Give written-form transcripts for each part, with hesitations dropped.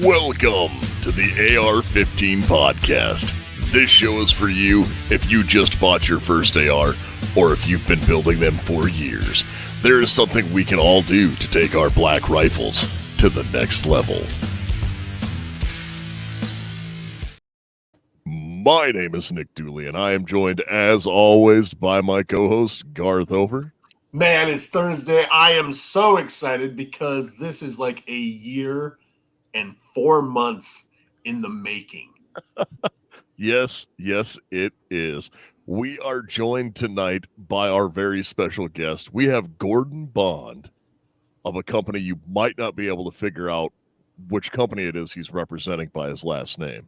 Welcome to the AR-15 podcast. This show is for you if you just bought your first AR or if you've been building them for years. There is something we can all do to take our black rifles to the next level. My name is Nick Dooley, and I am joined, as always, by my co-host, Garth Over. Man, it's Thursday. I am so excited because this is like a year and 4 months in the making. Yes, it is. We are joined tonight by our very special guest. We have Gordon Bond of a company you might not be able to figure out which company it is he's representing by his last name.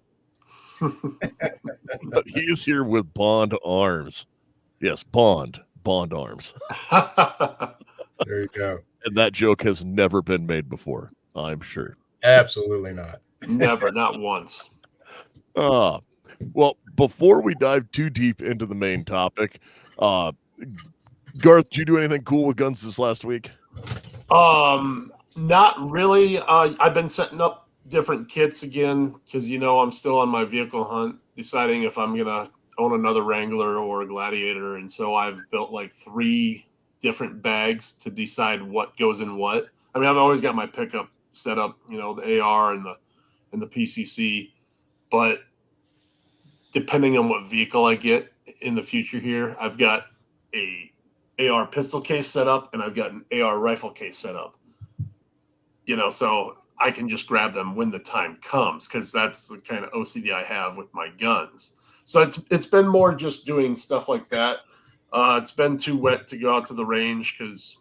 But he is here with Bond Arms. Yes, Bond Arms. There you go. And that joke has never been made before, I'm sure. Absolutely not. Never, not once. Well, before we dive too deep into the main topic, Garth, did you do anything cool with guns this last week? Not really. I've been setting up different kits again because, I'm still on my vehicle hunt, deciding if I'm going to own another Wrangler or a Gladiator. And so I've built like 3 different bags to decide what goes in what. I mean, I've always got my pickup set up, the AR and the PCC, but depending on what vehicle I get in the future here, I've got a AR pistol case set up and I've got an AR rifle case set up. So I can just grab them when the time comes because that's the kind of OCD I have with my guns. So it's been more just doing stuff like that. It's been too wet to go out to the range because,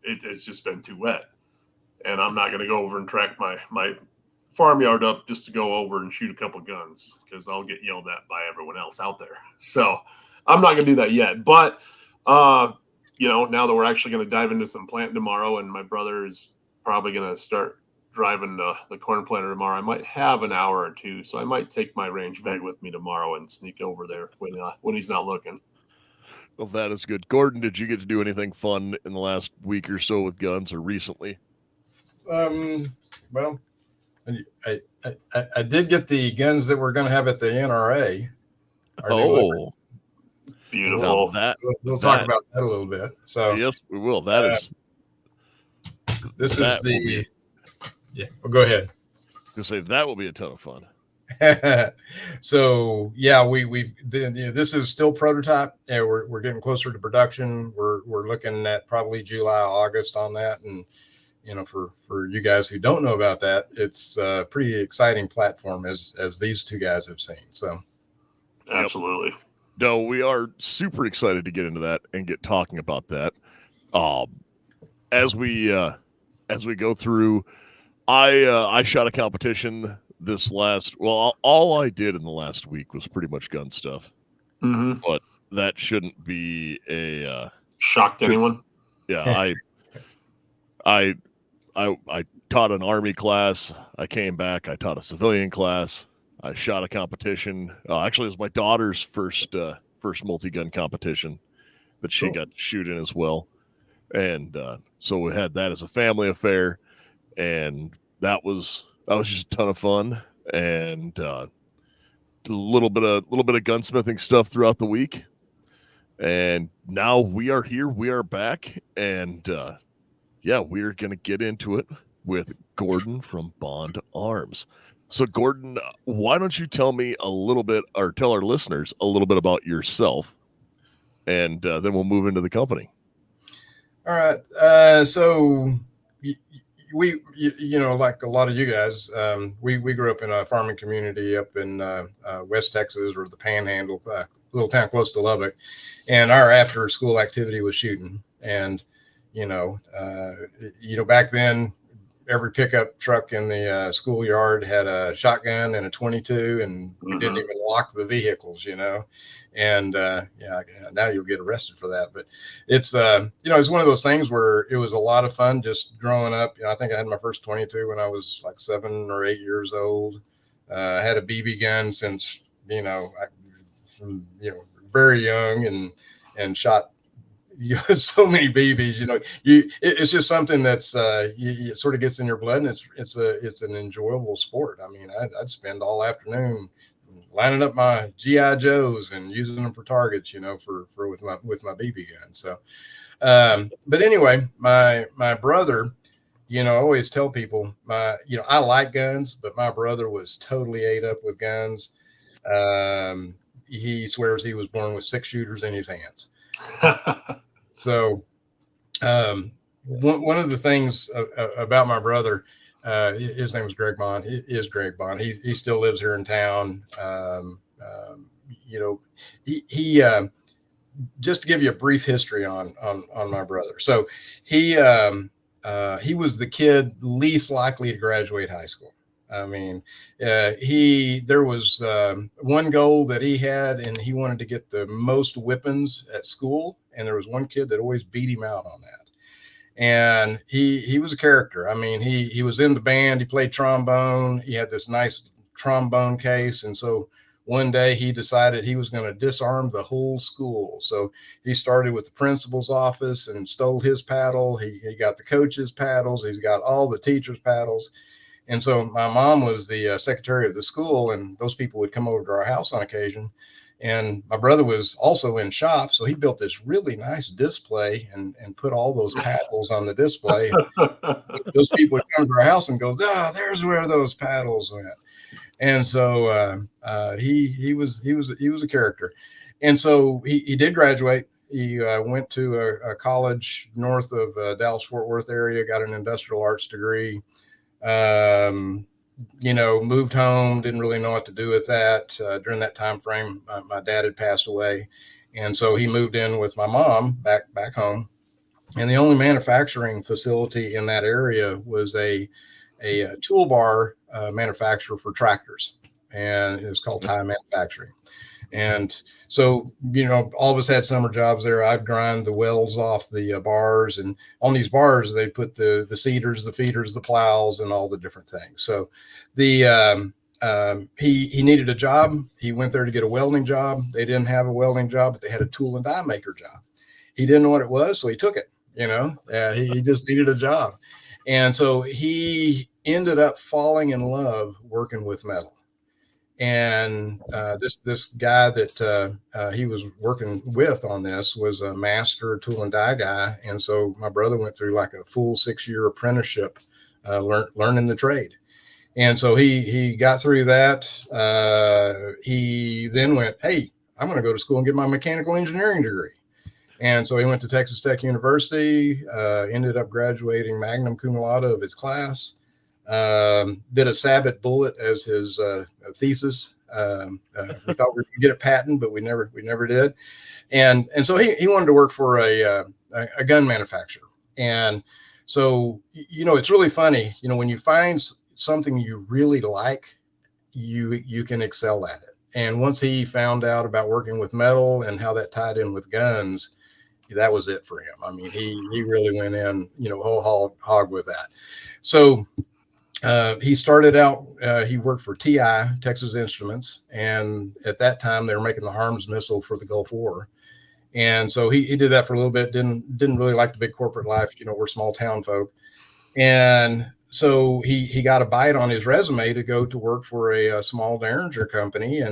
it's just been too wet. And I'm not going to go over and track my farmyard up just to go over and shoot a couple guns because I'll get yelled at by everyone else out there. So I'm not going to do that yet. But, now that we're actually going to dive into some planting tomorrow and my brother is probably going to start driving the corn planter tomorrow, I might have an hour or two. So I might take my range bag with me tomorrow and sneak over there when he's not looking. Well, that is good. Gordon, did you get to do anything fun in the last week or so with guns or recently? Well, I did get the guns that we're going to have at the NRA. Oh, beautiful. We'll talk about that a little bit. So yes, we will. Yeah. Well, go ahead. To say that will be a ton of fun. So yeah, this is still prototype. Yeah, we're getting closer to production. We're looking at probably July, August on that, and for you guys who don't know about that, it's a pretty exciting platform as these two guys have seen. So absolutely. No, we are super excited to get into that and get talking about that. As we go through, I shot a competition all I did in the last week was pretty much gun stuff. Mm-hmm. But that shouldn't be a shock to anyone. Yeah, I taught an Army class. I came back. I taught a civilian class. I shot a competition. Actually, it was my daughter's first multi-gun competition that she got to shoot in as well. And so we had that as a family affair, and that was just a ton of fun. And a little bit of gunsmithing stuff throughout the week. And now we are here. We are back, and we're going to get into it with Gordon from Bond Arms. So, Gordon, why don't you tell me a little bit, or tell our listeners a little bit about yourself, and then we'll move into the company. All right. So we like a lot of you guys, we grew up in a farming community up in West Texas, or the Panhandle, a little town close to Lubbock, and our after school activity was shooting. And back then, every pickup truck in the schoolyard had a shotgun and a 22, and we didn't even lock the vehicles, and now you'll get arrested for that. But it's it's one of those things where it was a lot of fun just growing up. I think I had my first 22 when I was like 7 or 8 years old. I had a BB gun since very young, and shot so many BBs, it's just something that's it sort of gets in your blood, and it's an enjoyable sport. I mean, I'd spend all afternoon lining up my GI Joes and using them for targets, for with my BB gun. So, but anyway, my brother, I always tell people I like guns, but my brother was totally ate up with guns. He swears he was born with 6 shooters in his hands. So, one of the things about my brother, his name was Greg Bond. It is Greg Bond. He still lives here in town. He just to give you a brief history on my brother. So he was the kid least likely to graduate high school. I mean, there was one goal that he had, and he wanted to get the most whippings at school. And there was one kid that always beat him out on that. And he was a character. I mean, he was in the band. He played trombone. He had this nice trombone case. And so one day he decided he was going to disarm the whole school. So he started with the principal's office and stole his paddle. He got the coach's paddles. He's got all the teachers' paddles. And so my mom was the secretary of the school, and those people would come over to our house on occasion. And my brother was also in shop, so he built this really nice display and put all those paddles on the display. Those people would come to our house and go, there's where those paddles went. And so he was a character. And so he did graduate. He went to a college north of Dallas-Fort Worth area, got an industrial arts degree. Moved home, didn't really know what to do with that. During that time frame, my dad had passed away. And so he moved in with my mom back home. And the only manufacturing facility in that area was a toolbar manufacturer for tractors. And it was called Tie Manufacturing. And so, all of us had summer jobs there. I'd grind the welds off the bars, and on these bars, they put the seeders, the feeders, the plows, and all the different things. So he needed a job. He went there to get a welding job. They didn't have a welding job, but they had a tool and die maker job. He didn't know what it was, so he took it, he just needed a job. And so he ended up falling in love working with metal. And this guy that he was working with on this was a master tool and die guy. And so my brother went through like a full 6-year apprenticeship, learning the trade. And so he got through that. He then went, hey, I'm going to go to school and get my mechanical engineering degree. And so he went to Texas Tech University, ended up graduating magna cum laude of his class. Did a Sabbath bullet as his thesis. We thought we could get a patent, but we never did. And so he wanted to work for a gun manufacturer. And so, it's really funny, when you find something you really like, you can excel at it. And once he found out about working with metal and how that tied in with guns, that was it for him. I mean, he really went in, whole hog with that. So he started out, he worked for TI, Texas Instruments. And at that time they were making the HARMS missile for the Gulf War. And so he did that for a little bit, didn't really like the big corporate life. We're small town folk. And so he got a bite on his resume to go to work for a small Derringer company.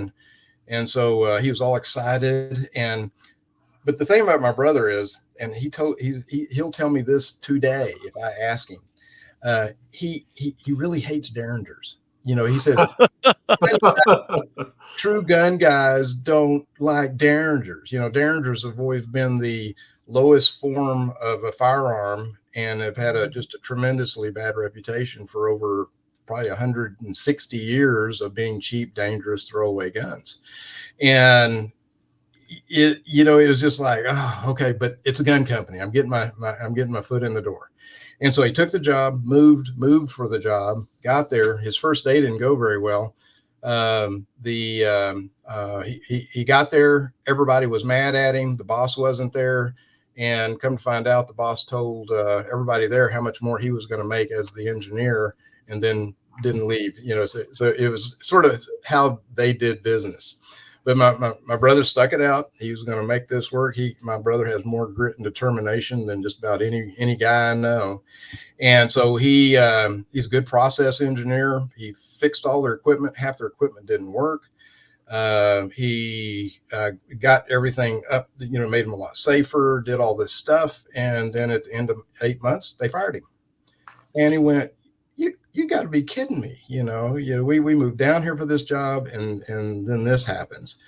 And so he was all excited. But the thing about my brother is, and he'll tell me this today if I ask him, he really hates Derringers. He says true gun guys don't like Derringers. Derringers have always been the lowest form of a firearm and have had just a tremendously bad reputation for over probably 160 years of being cheap, dangerous, throwaway guns. And it was just like, oh, okay, but it's a gun company. I'm getting my foot in the door. And so he took the job, moved for the job, got there. His first day didn't go very well. He got there. Everybody was mad at him. The boss wasn't there. And come to find out, the boss told everybody there how much more he was going to make as the engineer, and then didn't leave. So it was sort of how they did business. but my brother stuck it out. He was going to make this work. My brother has more grit and determination than just about any guy I know. And so he's a good process engineer. He fixed all their equipment. Half their equipment didn't work. He got everything up, made him a lot safer, did all this stuff. And then at the end of 8 months, they fired him. And he went, you got to be kidding me. We moved down here for this job, and then this happens.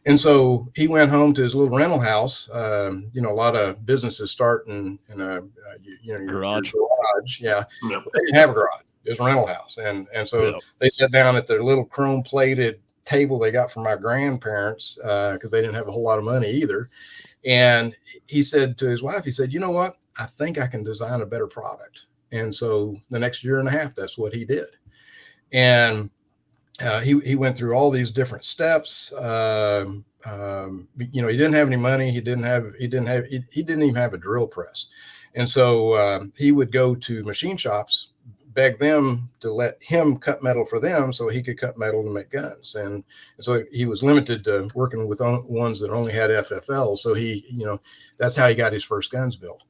And so he went home to his little rental house. A lot of businesses start in a garage. Your garage. Yeah. Yep. They didn't have a garage. It was a rental house. And so they sat down at their little chrome plated table they got from my grandparents, because they didn't have a whole lot of money either. And he said to his wife, he said, you know what? I think I can design a better product. And so the next year and a half, that's what he did. And he went through all these different steps. He didn't have any money. He didn't even have a drill press. And so he would go to machine shops, beg them to let him cut metal for them so he could cut metal to make guns. And so he was limited to working with ones that only had FFL. So that's how he got his first guns built.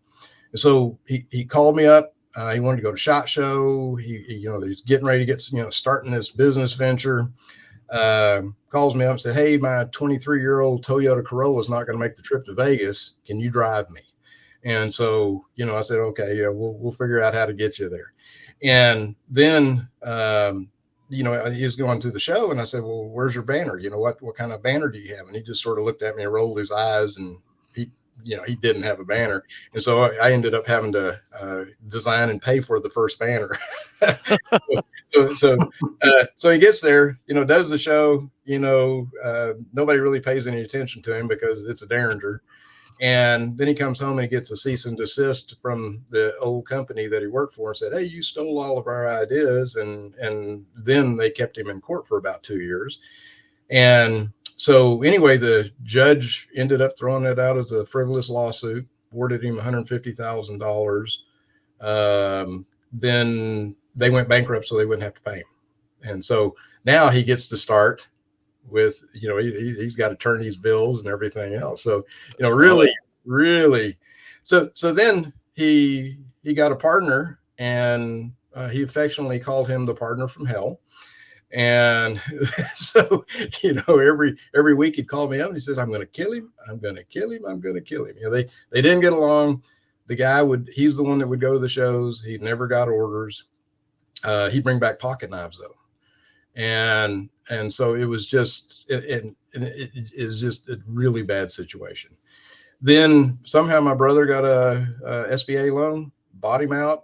And so he called me up. He wanted to go to SHOT Show. He's getting ready to get, starting this business venture. Calls me up and said, hey, my 23-year-old Toyota Corolla is not going to make the trip to Vegas. Can you drive me? And so, I said, okay, yeah, we'll figure out how to get you there. And then, he was going to the show, and I said, well, where's your banner? What kind of banner do you have? And he just sort of looked at me and rolled his eyes, and he didn't have a banner. And so I ended up having to design and pay for the first banner. So he gets there, does the show, nobody really pays any attention to him because it's a Derringer. And then he comes home and he gets a cease and desist from the old company that he worked for and said, hey, you stole all of our ideas. And then they kept him in court for about 2 years. And so anyway, the judge ended up throwing it out as a frivolous lawsuit, awarded him $150,000. Then they went bankrupt so they wouldn't have to pay him. And so now he gets to start with, he's got attorney's bills and everything else. So, really. So then he got a partner, and he affectionately called him the partner from hell. And so, every week he'd call me up and he said, I'm going to kill him. I'm going to kill him. I'm going to kill him. They didn't get along. The guy he's the one that would go to the shows. He never got orders. He'd bring back pocket knives though. And so it was just, it is just a really bad situation. Then somehow my brother got a SBA loan, bought him out.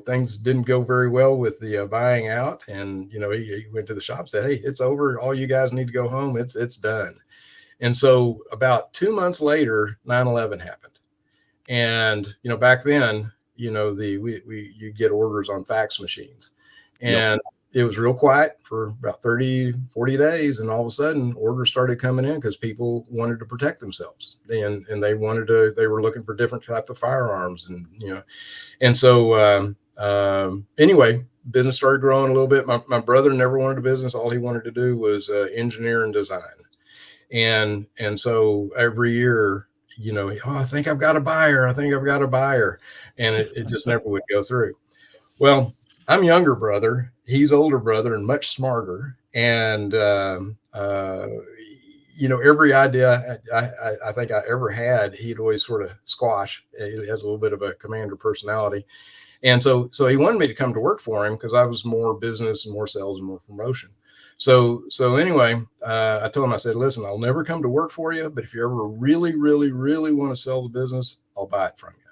Things didn't go very well with the buying out. And, he went to the shop, said, hey, it's over. All you guys need to go home. It's done. And so about 2 months later, 9/11 happened. And, back then, you get orders on fax machines, and it was real quiet for about 30, 40 days. And all of a sudden orders started coming in because people wanted to protect themselves, and they were looking for different type of firearms. And so anyway, business started growing a little bit. My brother never wanted a business. All he wanted to do was engineer and design. And so every year, I think I've got a buyer. And it just never would go through. Well, I'm younger brother. He's older brother and much smarter. And, every idea I think I ever had, he'd always sort of squash. He has a little bit of a commander personality. And so he wanted me to come to work for him because I was more business and more sales and more promotion. So anyway, I told him, I said, listen, I'll never come to work for you, but if you ever really, really, really want to sell the business, I'll buy it from you.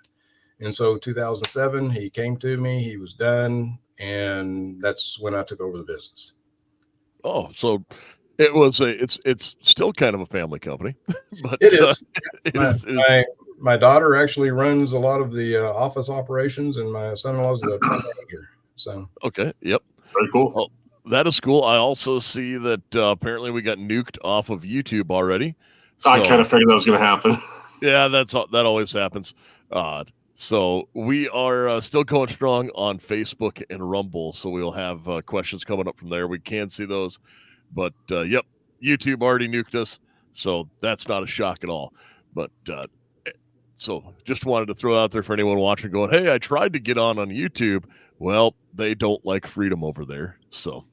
And so 2007, he came to me, he was done. And that's when I took over the business. Oh, so it's still kind of a family company, but it is. My daughter actually runs a lot of the office operations, and my son-in-law is the manager. So okay, yep, very cool. Well, that is cool. I also see that apparently we got nuked off of YouTube already. So, I kind of figured that was going to happen. Yeah, that always happens. So we are still going strong on Facebook and Rumble. So we'll have questions coming up from there. We can see those. But yep, YouTube already nuked us, so that's not a shock at all. But so just wanted to throw out there for anyone watching, going, "Hey, I tried to get on YouTube." Well, they don't like freedom over there, so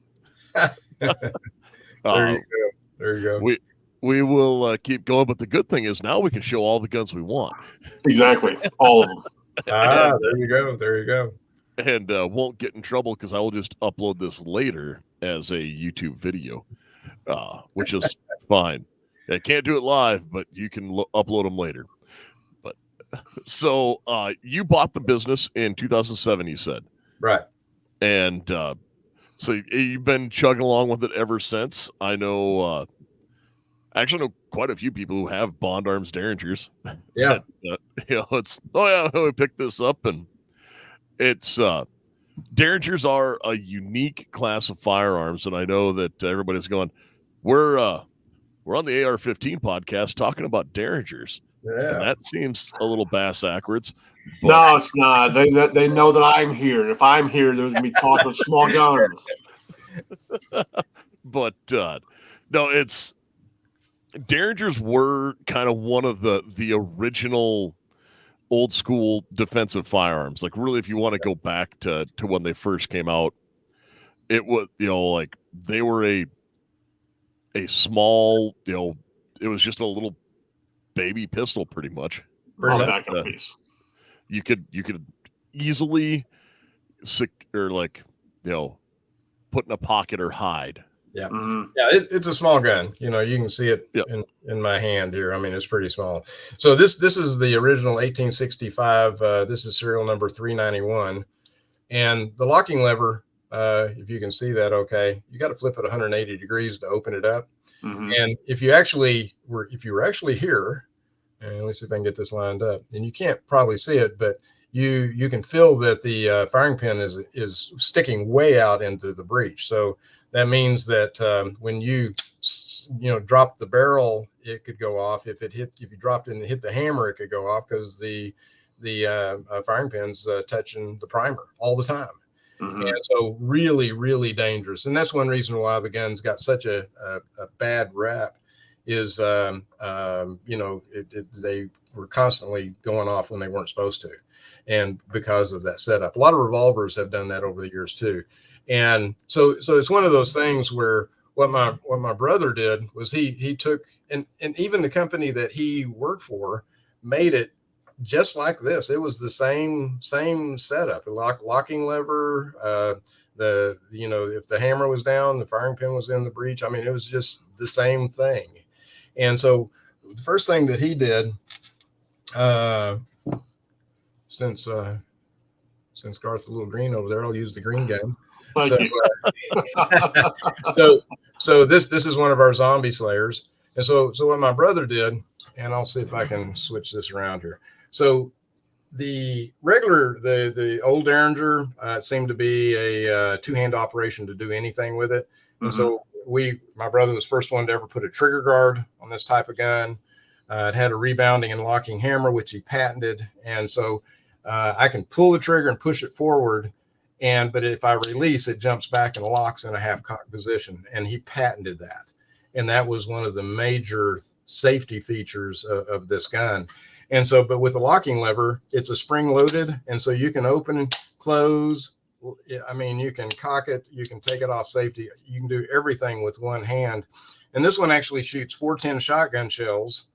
There you go. There you go. we will keep going. But the good thing is now we can show all the guns we want. Exactly, all of them. There you go. There you go. And won't get in trouble because I will just upload this later as a YouTube video, which is fine. I can't do it live, but you can upload them later. But so you bought the business in 2007, you said, Right. and so you've been chugging along with it ever since. I know. I actually know quite a few people who have Bond Arms Derringers. Yeah. It's we picked this up, and it's Derringers are a unique class of firearms, and I know that everybody's going, we're on the AR-15 podcast talking about Derringers. Yeah. And that seems a little bass backwards. No, it's not. They know that I'm here. If I'm here, there's gonna be talk of small guns. But no, it's Derringers were kind of one of the original old school defensive firearms. Like really, if you want to go back to when they first came out, it was, like they were a small, it was just a little baby pistol pretty much. Backup piece. You could easily put in a pocket or hide. Yeah. Mm-hmm. Yeah. It's a small gun. You can see it in my hand here. I mean, it's pretty small. So this is the original 1865. This is serial number 391. And the locking lever, if you can see that, okay, you got to flip it 180 degrees to open it up. Mm-hmm. And if you were actually here, and let me see if I can get this lined up, and you can't probably see it, but you can feel that the firing pin is sticking way out into the breech. So that means that when you drop the barrel, it could go off. If you dropped it and hit the hammer, it could go off because the firing pin's touching the primer all the time. Mm-hmm. And so really, really dangerous. And that's one reason why the guns got such a bad rap is, they were constantly going off when they weren't supposed to. And because of that setup, a lot of revolvers have done that over the years too. And so it's one of those things where what my brother did was he took, and even the company that he worked for made it just like this. It was the same setup, locking lever, if the hammer was down, the firing pin was in the breech. I mean, it was just the same thing. And so the first thing that he did, since Garth's a little green over there, I'll use the green gun. So this is one of our zombie slayers. And so what my brother did, and I'll see if I can switch this around here. So the old Derringer, it seemed to be a two-hand operation to do anything with it. And so my brother was the first one to ever put a trigger guard on this type of gun. It had a rebounding and locking hammer, which he patented. And so I can pull the trigger and push it forward. But if I release, it jumps back and locks in a half cock position. And he patented that. And that was one of the major safety features of this gun. And so, but with a locking lever, it's a spring loaded. And so you can open and close. I mean, you can cock it, you can take it off safety. You can do everything with one hand. And this one actually shoots 410 shotgun shells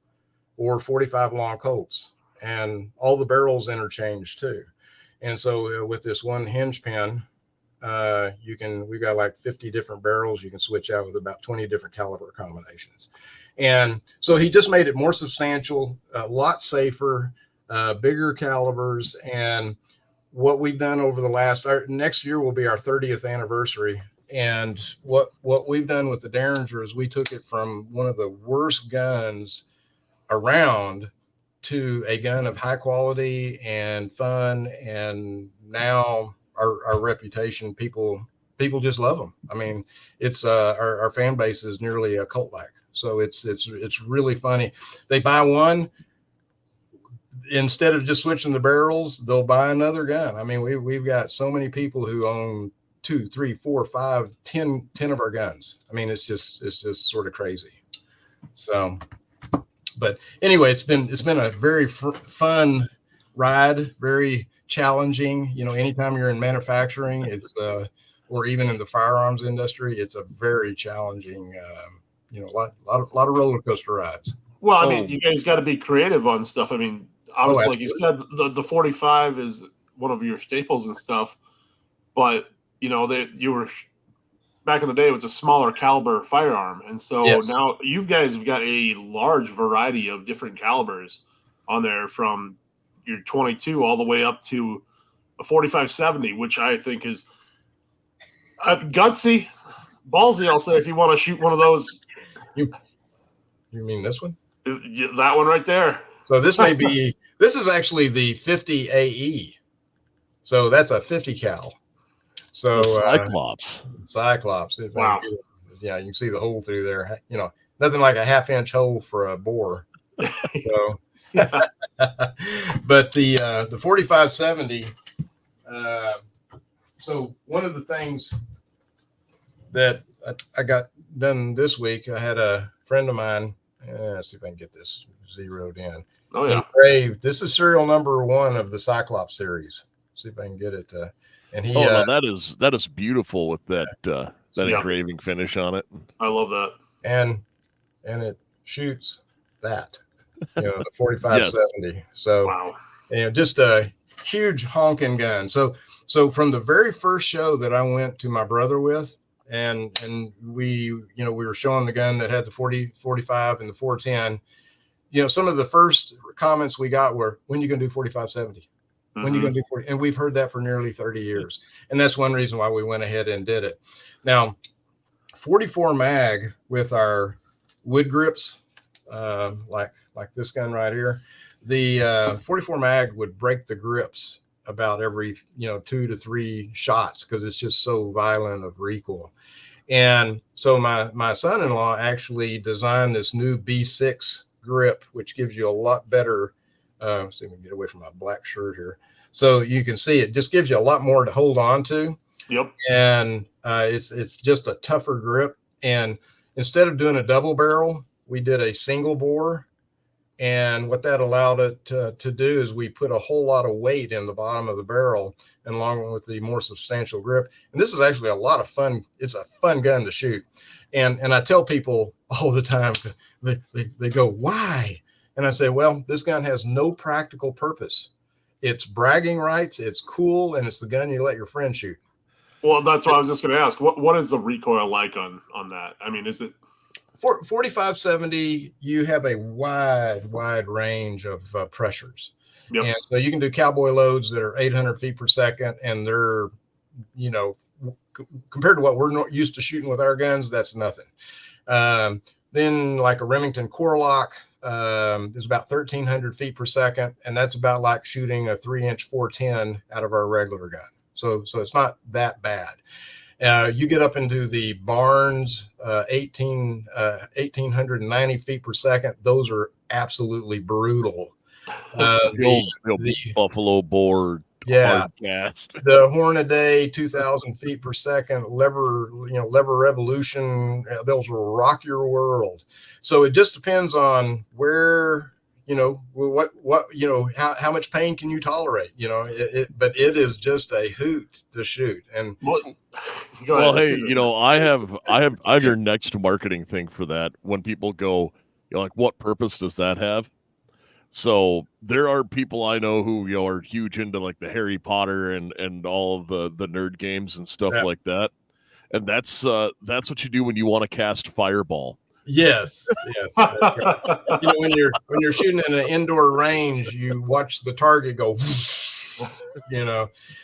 or 45 long Colts, and all the barrels interchange too. And so with this one hinge pin, we've got like 50 different barrels. You can switch out with about 20 different caliber combinations. And so he just made it more substantial, a lot safer, bigger calibers. And what we've done over next year will be our 30th anniversary. And what we've done with the Derringer is we took it from one of the worst guns around to a gun of high quality and fun. And now our reputation, people just love them. I mean, it's our fan base is nearly a cult-like. So it's really funny. They buy one, instead of just switching the barrels, they'll buy another gun. I mean, we've got so many people who own 2, 3, 4, 5, 10 of our guns. I mean, it's just sort of crazy. So, but anyway, it's been a very fun ride, very challenging. You know, anytime you're in manufacturing, it's or even in the firearms industry, it's a very challenging. You know, a lot of roller coaster rides. Well, I mean, you guys got to be creative on stuff. I mean, obviously, like you said, the 45 is one of your staples and stuff. But you know, you were back in the day, it was a smaller caliber firearm, and so now you guys have got a large variety of different calibers on there, from your 22 all the way up to a 45-70, which I think is gutsy, ballsy. I'll say, if you want to shoot one of those. You mean this one? That one right there. So this is actually the 50 AE. So that's a 50 cal. So Cyclops. Cyclops. Wow. Yeah, you can see the hole through there. You know, nothing like a 1/2-inch hole for a bore. So, but the 45-70. So one of the things that I got done this week, I had a friend of mine. Let's see if I can get this zeroed in. Oh yeah. Engraved. This is serial number 1 of the Cyclops series. See if I can get it. And he. No, that is beautiful with that engraving finish on it. I love that. And it shoots that. You know, the 45-70. So, wow. You know, just a huge honking gun. So from the very first show that I went to my brother with, and we were showing the gun that had the 40, 45 and the 410, you know, some of the first comments we got were, when you going to do 45-70? When you going to do 40? And we've heard that for nearly 30 years. And that's one reason why we went ahead and did it. Now, 44 mag with our wood grips, like this gun right here, the 44 mag would break the grips about every 2 to 3 shots, because it's just so violent of recoil. And so my son-in-law actually designed this new B6 grip, which gives you a lot better. See if we can get away from my black shirt here, so you can see it just gives you a lot more to hold on to. Yep. And it's just a tougher grip. And instead of doing a double barrel, we did a single bore. And what that allowed it to do is we put a whole lot of weight in the bottom of the barrel, and along with the more substantial grip. And this is actually a lot of fun. It's a fun gun to shoot. And I tell people all the time, they go, why? And I say, well, this gun has no practical purpose. It's bragging rights, it's cool, and it's the gun you let your friend shoot. Well, that's what I was just going to ask. What is the recoil like on that? I mean, is it... For 45-70, you have a wide range of pressures. Yep. And so you can do cowboy loads that are 800 feet per second, and they're, compared to what we're not used to shooting with our guns, that's nothing. Then like a Remington Core-Lock is about 1,300 feet per second, and that's about like shooting a 3-inch 410 out of our regular gun. So it's not that bad. You get up into the Barnes 1,890 feet per second. Those are absolutely brutal. The Buffalo Bore, hard cast. The Hornaday 2,000 feet per second, lever revolution. Those will rock your world. So it just depends on where, how much pain can you tolerate? But it is just a hoot to shoot. And hey, I have your next marketing thing for that. When people go, like, what purpose does that have? So there are people I know who are huge into like the Harry Potter and all of the nerd games and stuff like that. And that's what you do when you want to cast Fireball. Yes. When you're shooting in an indoor range, you watch the target go,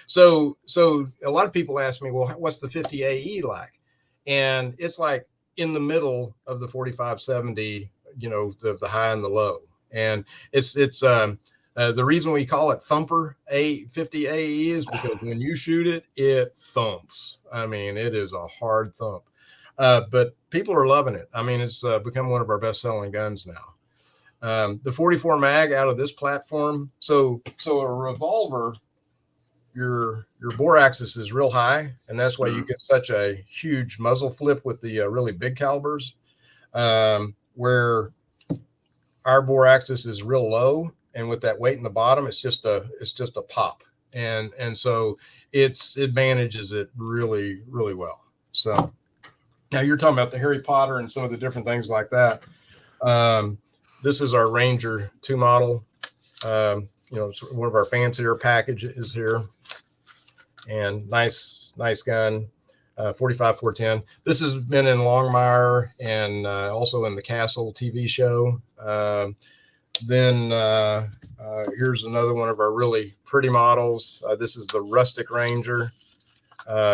So a lot of people ask me, well, what's the 50 AE like? And it's like in the middle of the 45-70, the high and the low. And it's the reason we call it Thumper 50 AE is because when you shoot it, it thumps. I mean, it is a hard thump. But people are loving it. I mean, it's become one of our best-selling guns now. The 44 mag out of this platform. So a revolver your bore axis is real high, and that's why you get such a huge muzzle flip with the really big calibers. Where our bore axis is real low, and with that weight in the bottom, it's just a pop, and so it manages it really well. So now you're talking about the Harry Potter and some of the different things like that. This is our Ranger 2 model. It's one of our fancier packages here, and nice gun. 45 410. This has been in Longmire and also in the Castle TV show. Then here's another one of our really pretty models. This is the Rustic Ranger.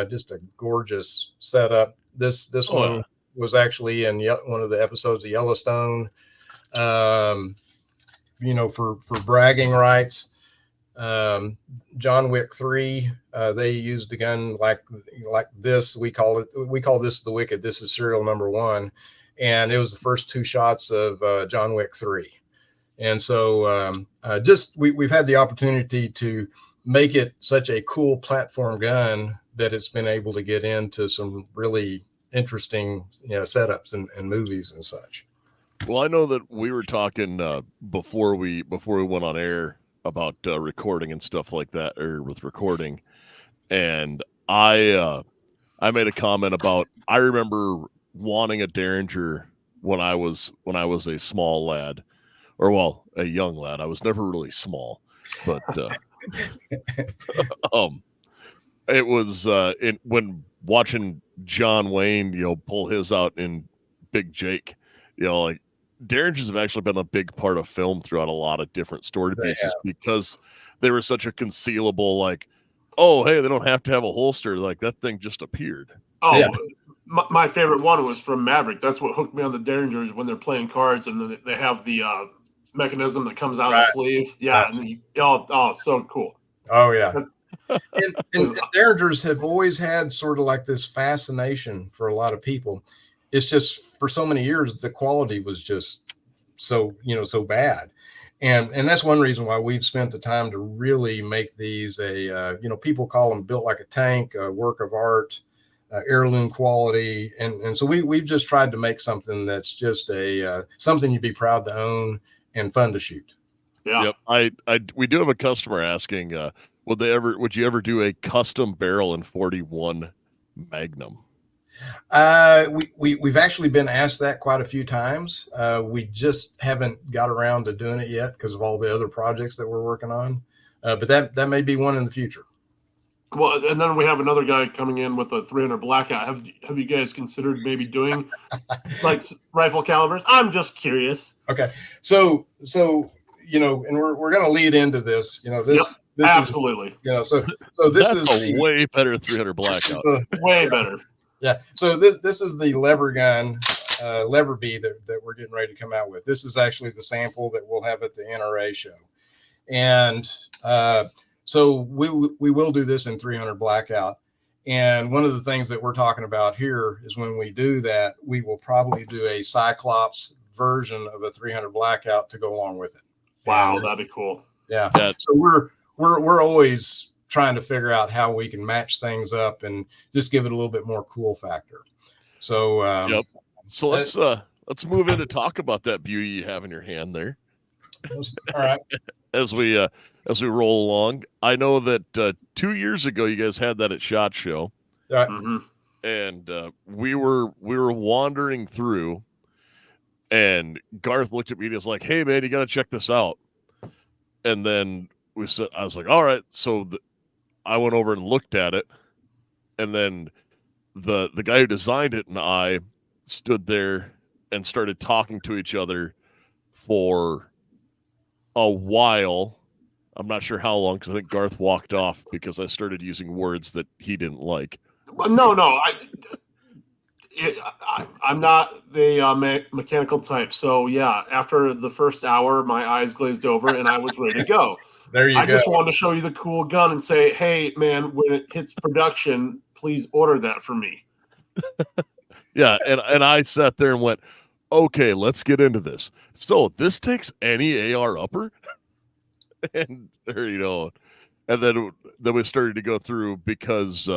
Just a gorgeous setup. This one was actually in one of the episodes of Yellowstone. For bragging rights. John Wick 3, they used a gun like this. We call this the Wicked. This is serial number 1, and it was the first 2 shots of John Wick 3. And so we've had the opportunity to make it such a cool platform gun that it's been able to get into some really interesting setups and movies and such. Well, I know that we were talking before we went on air about recording and stuff like that, or with recording, and I made a comment about, I remember wanting a Derringer when I was a small lad, or a young lad. I was never really small, but it was when watching John Wayne, pull his out in Big Jake, like Derringers have actually been a big part of film throughout a lot of different story pieces because they were such a concealable, like, oh, hey, they don't have to have a holster. Like, that thing just appeared. Oh, yeah. My favorite one was from Maverick. That's what hooked me on the Derringers, when they're playing cards and then they have the mechanism that comes out of the sleeve. Yeah. Right. And so cool. Oh, yeah. and Derringers have always had sort of like this fascination for a lot of people. It's just for so many years, the quality was just so bad. And that's one reason why we've spent the time to really make these people call them built like a tank, a work of art, heirloom quality. And so we've just tried to make something that's just something you'd be proud to own and fun to shoot. Yeah. Yep. We do have a customer asking, would you ever do a custom barrel in 41 Magnum? We've actually been asked that quite a few times. We just haven't got around to doing it yet because of all the other projects that we're working on. But that may be one in the future. Well, and then we have another guy coming in with a 300 blackout. Have you guys considered maybe doing like rifle calibers? I'm just curious. Okay, so and we're going to lead into this. This absolutely. Is, so this That's is a way better 300 blackout. Way better. Yeah. So this is the lever gun, lever B that we're getting ready to come out with. This is actually the sample that we'll have at the NRA show. And so we will do this in 300 blackout. And one of the things that we're talking about here is when we do that, we will probably do a Cyclops version of a 300 blackout to go along with it. Wow, that'd be cool. Yeah. So we're always trying to figure out how we can match things up and just give it a little bit more cool factor. So, yep. So let's move in to talk about that beauty you have in your hand there. All right. As we roll along, I know that 2 years ago you guys had that at SHOT Show, right? Mm-hmm. And we were wandering through, and Garth looked at me and he was like, "Hey man, you got to check this out." And then I was like, "All right." So I went over and looked at it, and then the guy who designed it and I stood there and started talking to each other for a while. I'm not sure how long, because I think Garth walked off because I started using words that he didn't like. No, I'm not the mechanical type. So yeah, after the first hour, my eyes glazed over and I was ready to go. There you go. I just wanted to show you the cool gun and say, hey man, when it hits production, please order that for me. Yeah, and I sat there and went, okay, let's get into this. So this takes any AR upper? And there you go. And then we started to go through because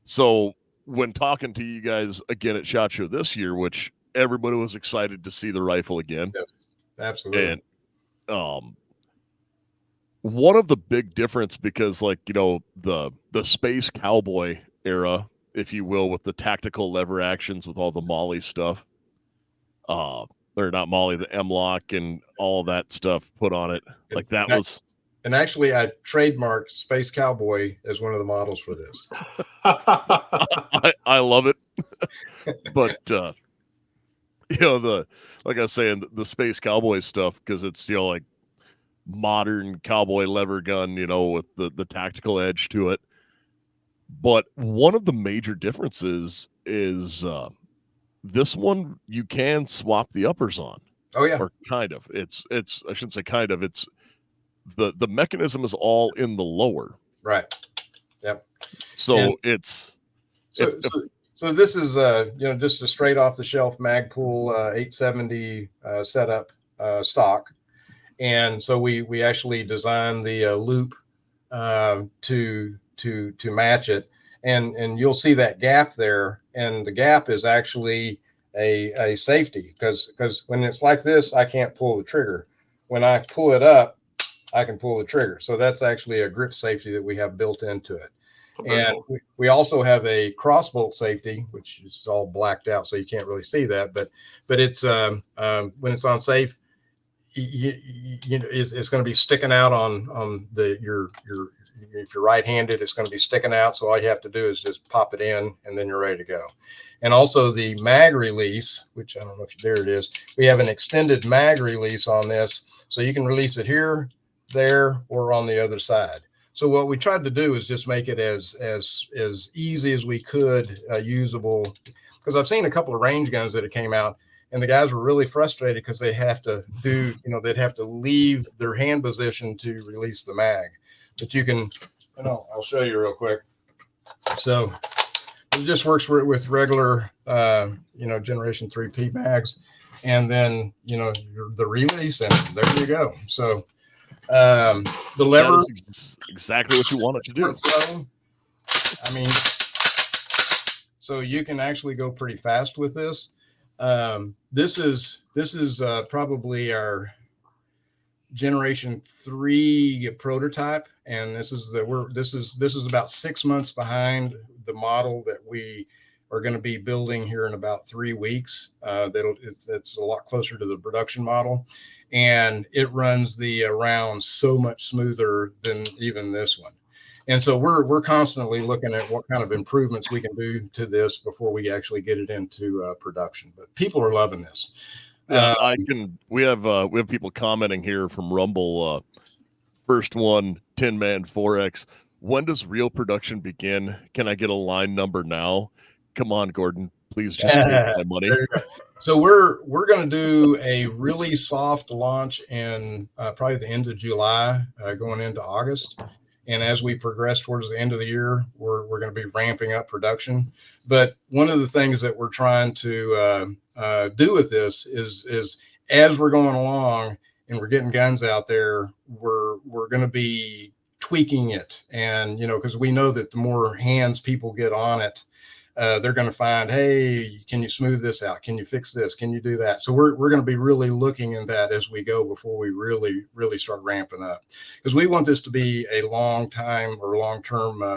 so when talking to you guys again at SHOT Show this year, which everybody was excited to see the rifle again. Yes, absolutely. And one of the big difference, because like, you know, the Space Cowboy era, if you will, with the tactical lever actions with all the Molly stuff, or not Molly, the M-Lock and all of that stuff put on it. Like that was. And actually, I trademarked Space Cowboy as one of the models for this. I love it. But, you know, like I was saying, the Space Cowboy stuff, because it's, you know, like modern cowboy lever gun, you know, with the tactical edge to it. But one of the major differences is this one, you can swap the uppers on. Oh, yeah. Or kind of. It's I shouldn't say kind of. It's the mechanism is all in the lower. Right. Yep. So it's so this is you know, just a straight off the shelf Magpul 870 setup stock, and so we actually designed the loop to match it, and you'll see that gap there, and the gap is actually a safety, because when it's like this, I can't pull the trigger. When I pull it up, I can pull the trigger. So that's actually a grip safety that we have built into it. And we also have a crossbolt safety, which is all blacked out, so you can't really see that. But it's when it's on safe, you know, it's going to be sticking out on your if you're right-handed, it's going to be sticking out. So all you have to do is just pop it in, and then you're ready to go. And also the mag release, which I don't know if there it is. We have an extended mag release on this, so you can release it here, there, or on the other side. So what we tried to do is just make it as easy as we could, usable, because I've seen a couple of range guns that have came out, and the guys were really frustrated because they have to do, you know, they'd have to leave their hand position to release the mag. But you can, you know, I'll show you real quick. So it just works with regular, you know, Generation 3P mags, and then, you know, the release, and there you go. So the lever, exactly what you want it to do. I mean, so you can actually go pretty fast with this. This is probably our Generation 3 prototype, and this is about 6 months behind the model that we are going to be building here in about 3 weeks. It's a lot closer to the production model, and it runs the rounds so much smoother than even this one. And so we're constantly looking at what kind of improvements we can do to this before we actually get it into production. But people are loving this. Yeah, we have people commenting here from Rumble. First one, Tin Man 4X. When does real production begin? Can I get a line number now? Come on, Gordon. Please just take my money. So we're going to do a really soft launch in probably the end of July, going into August. And as we progress towards the end of the year, we're going to be ramping up production. But one of the things that we're trying to do with this is as we're going along and we're getting guns out there, we're going to be tweaking it. And, you know, because we know that the more hands people get on it, they're going to find, hey, can you smooth this out? Can you fix this? Can you do that? So we're going to be really looking at that as we go before we really start ramping up, because we want this to be a long-term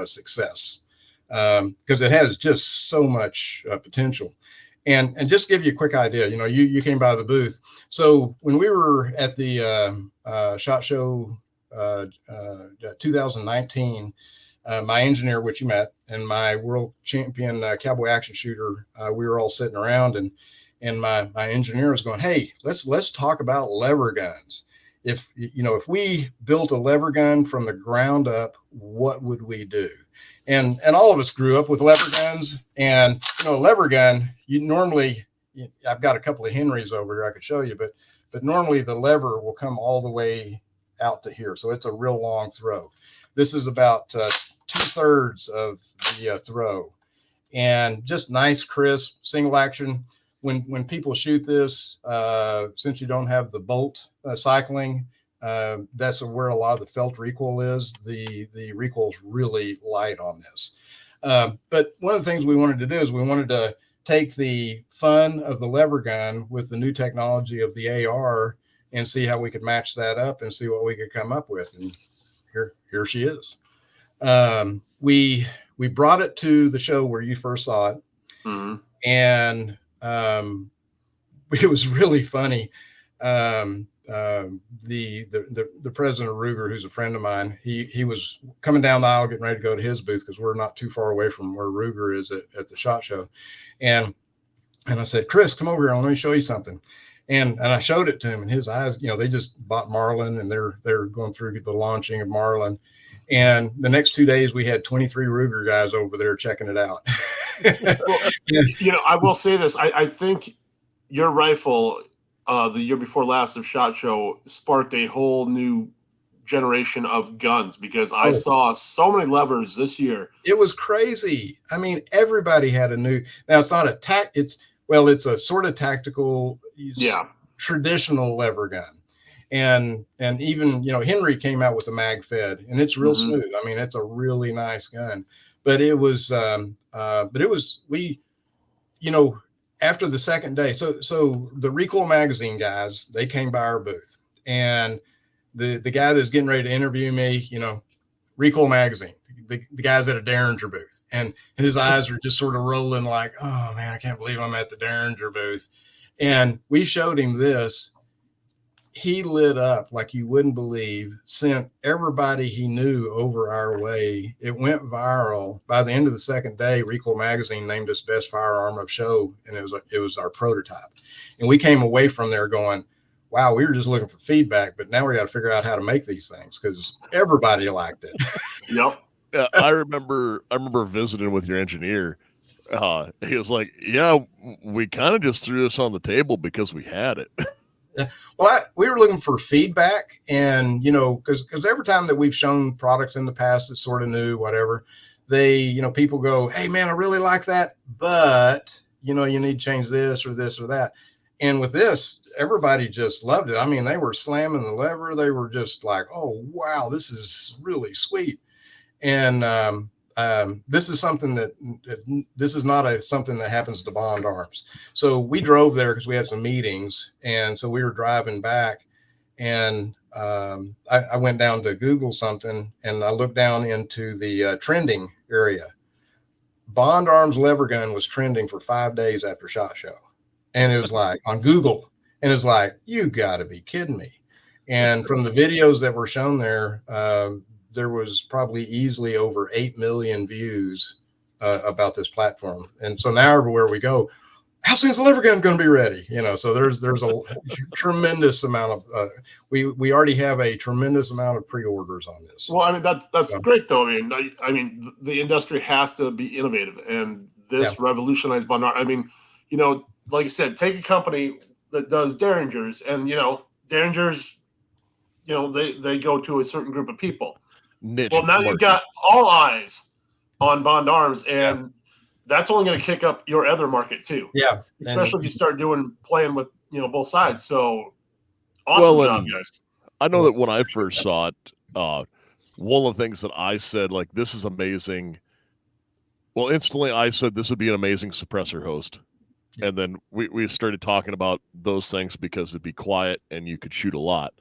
success, because it has just so much potential. And just to give you a quick idea, you know, you came by the booth. So when we were at the SHOT Show 2019, my engineer, which you met, and my world champion cowboy action shooter, we were all sitting around, and my engineer was going, hey, let's talk about lever guns. If we built a lever gun from the ground up, what would we do? And all of us grew up with lever guns, and, you know, a lever gun, I've got a couple of Henrys over here I could show you, but normally the lever will come all the way out to here. So it's a real long throw. This is about 2/3 of the throw, and just nice, crisp, single action. When people shoot this, since you don't have the bolt cycling, That's where a lot of the felt recoil is. The recoil's really light on this. But one of the things we wanted to do is we wanted to take the fun of the lever gun with the new technology of the AR and see how we could match that up and see what we could come up with. And here she is. We brought it to the show where you first saw it, and it was really funny. The president of Ruger, who's a friend of mine, he was coming down the aisle getting ready to go to his booth because we're not too far away from where Ruger is at the SHOT Show, and I said, Chris, come over here, let me show you something. And I showed it to him, and his eyes, they just bought Marlin, and they're going through the launching of Marlin. And the next 2 days, we had 23 Ruger guys over there checking it out. Well, I will say this: I think your rifle, the year before last of SHOT Show, sparked a whole new generation of guns, because I saw so many levers this year. It was crazy. I mean, everybody had a new. Now it's not a it's a sort of tactical, traditional lever gun. And even, Henry came out with a mag fed, and it's real smooth. I mean, it's a really nice gun, but it was, after the second day, so the Recoil Magazine guys, they came by our booth, and the guy that's getting ready to interview me, Recoil Magazine, the guys at a Derringer booth, and his eyes are just sort of rolling like, oh man, I can't believe I'm at the Derringer booth. And we showed him this. He lit up like you wouldn't believe, sent everybody he knew over our way. It went viral. By the end of the second day, Recoil Magazine named us best firearm of show, and it was our prototype. And we came away from there going, wow, we were just looking for feedback, but now we got to figure out how to make these things because everybody liked it. Yep. Yeah, I remember visiting with your engineer. He was like, yeah, we kind of just threw this on the table because we had it. Well, we were looking for feedback, and because every time that we've shown products in the past that's sort of new, whatever, people go, hey man, I really like that, but you need to change this or that. And with this, everybody just loved it. I mean, they were slamming the lever. They were just like, oh wow, this is really sweet. And this is something this is not something that happens to Bond Arms. So we drove there because we had some meetings, and so we were driving back, and I went down to Google something, and I looked down into the trending area. Bond Arms lever gun was trending for 5 days after SHOT Show, and it was like on Google, and it's like, you got to be kidding me. And from the videos that were shown there, there was probably easily over 8 million views about this platform. And so now everywhere we go, how soon is the lever gun going to be ready? So there's a tremendous amount of, we already have a tremendous amount of pre-orders on this. Well, I mean, that's great though. I mean, the industry has to be innovative, and this revolutionized Bond. I mean, like I said, take a company that does Derringers, and, Derringers, they go to a certain group of people. Niche well, now market. you've got all eyes on Bond Arms, and that's only going to kick up your other market too. Yeah, especially if you start playing with both sides. So awesome job, guys. I know that when I first saw it, one of the things that I said, like, this is amazing. Well, instantly I said this would be an amazing suppressor host. And then we started talking about those things because it'd be quiet and you could shoot a lot.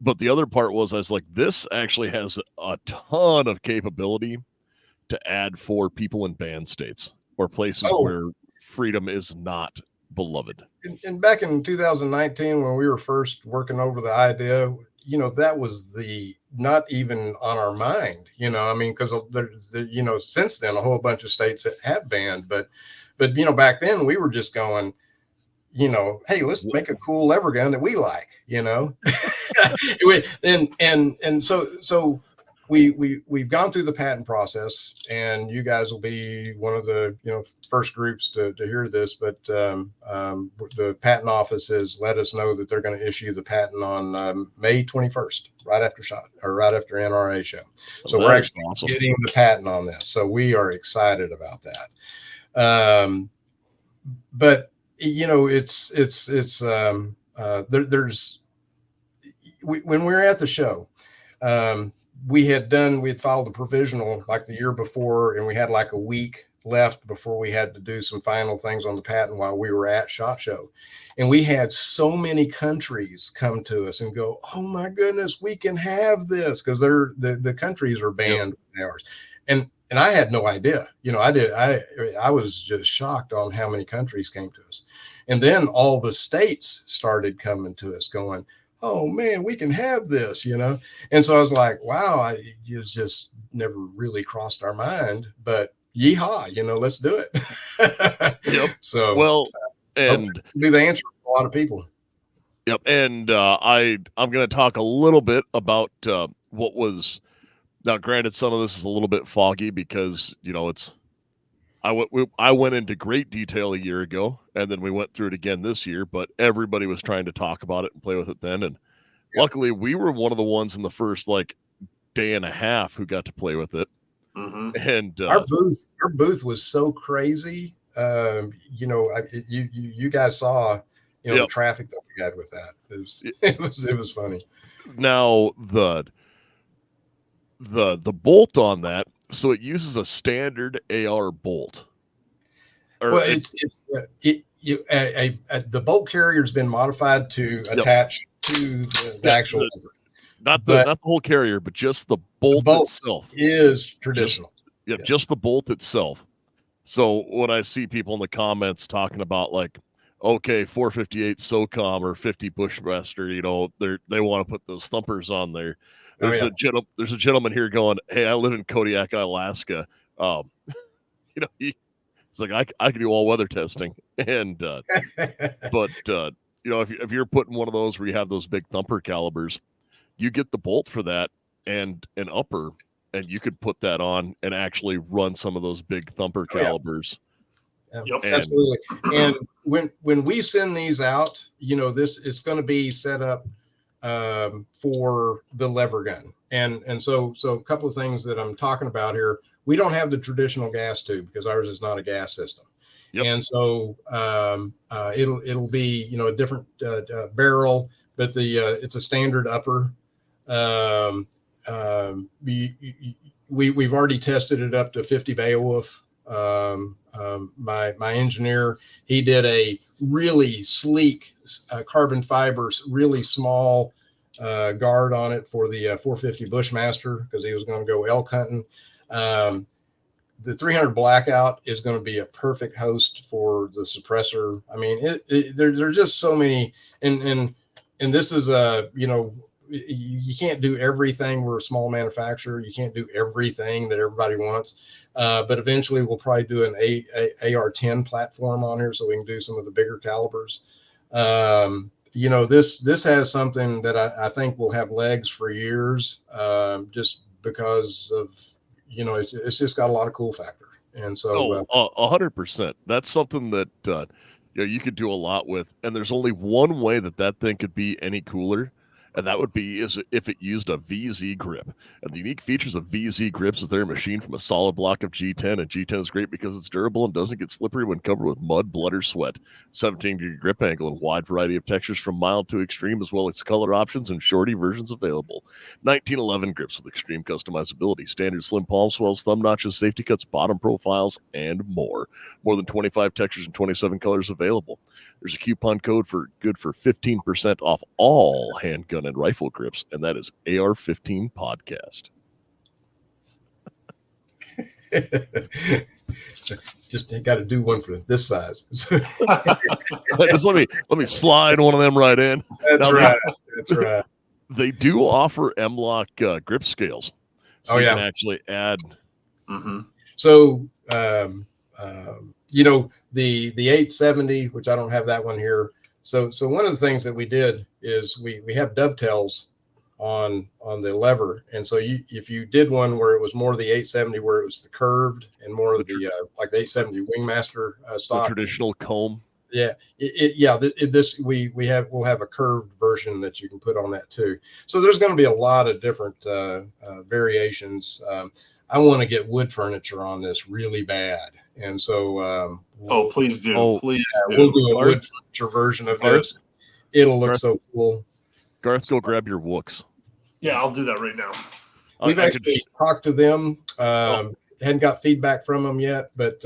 But the other part was, I was like, this actually has a ton of capability to add for people in banned states or places where freedom is not beloved. And back in 2019, when we were first working over the idea, that was not even on our mind, I mean, because since then, a whole bunch of states have banned, but back then we were just going, hey, let's make a cool lever gun that we like, and so we've gone through the patent process, and you guys will be one of the first groups to hear this, but the patent office has let us know that they're going to issue the patent on May 21st, right after NRA show. So we're actually getting the patent on this, so we are excited about that. But there's when we were at the show, we had filed the provisional like the year before, and we had like a week left before we had to do some final things on the patent while we were at SHOT Show. And we had so many countries come to us and go, "Oh my goodness, we can have this," because the countries are banned with ours. And I had no idea. I was just shocked on how many countries came to us. And then all the states started coming to us going, "Oh man, we can have this," And so I was like, wow, it just never really crossed our mind, but yeehaw, let's do it. Yep. So, well, and be the answer for a lot of people. Yep. And I'm going to talk a little bit about what was. Now, granted, some of this is a little bit foggy because, I went into great detail a year ago, and then we went through it again this year, but everybody was trying to talk about it and play with it then. And luckily, we were one of the ones in the first, day and a half who got to play with it. Mm-hmm. And our booth was so crazy. You guys saw, the traffic that we had with that. It was funny. Now, the bolt on that, so it uses a standard AR bolt. The bolt carrier has been modified to attach to the actual not the whole carrier, but just the bolt itself is traditional. Just the bolt itself. So when I see people in the comments talking about okay, 458 SOCOM or 50 Bushmaster, they want to put those thumpers on there. There's a gentleman here going, "Hey, I live in Kodiak, Alaska." He's like, I can do all weather testing, and but if you're putting one of those where you have those big thumper calibers, you get the bolt for that and an upper, and you could put that on and actually run some of those big thumper calibers. Yep, absolutely. And when we send these out, it's going to be set up for the lever gun. And so a couple of things that I'm talking about here. We don't have the traditional gas tube because ours is not a gas system. Yep. And so it'll be a different barrel, but it's a standard upper. We've already tested it up to 50 Beowulf. My engineer, he did a really sleek carbon fibers, really small guard on it for the 450 Bushmaster because he was going to go elk hunting. The 300 Blackout is going to be a perfect host for the suppressor. I mean, there's just so many, and this is you can't do everything. We're a small manufacturer. You can't do everything that everybody wants. But eventually we'll probably do an AR-10 platform on here so we can do some of the bigger calibers. This has something that I think will have legs for years, just because of, it's just got a lot of cool factor. And so 100%. That's something that, you could do a lot with. And there's only one way that thing could be any cooler. And that would be if it used a VZ grip. And the unique features of VZ grips is they're machined from a solid block of G10. And G10 is great because it's durable and doesn't get slippery when covered with mud, blood, or sweat. 17-degree grip angle and wide variety of textures from mild to extreme, as well as color options and shorty versions available. 1911 grips with extreme customizability, standard slim palm swells, thumb notches, safety cuts, bottom profiles, and more. More than 25 textures and 27 colors available. There's a coupon code good for 15% off all handgun and rifle grips, and that is AR-15 podcast. Just got to do one for this size. Just let me slide one of them right in. That's right. They do offer M-LOK grip scales, so you can actually add. Mm-hmm. So the 870, which I don't have that one here. So one of the things that we did is we have dovetails on the lever, and so if you did one where it was more of the 870 where it was the curved and more of the like the 870 Wingmaster stock, the traditional comb. Yeah, we'll have a curved version that you can put on that too. So there's going to be a lot of different variations. I want to get wood furniture on this really bad. And so, please do. Please do. We'll do a wood furniture version of this. It'll look so cool. Garth, go grab your Wooks. Yeah, I'll do that right now. We've actually talked to them. Hadn't got feedback from them yet, but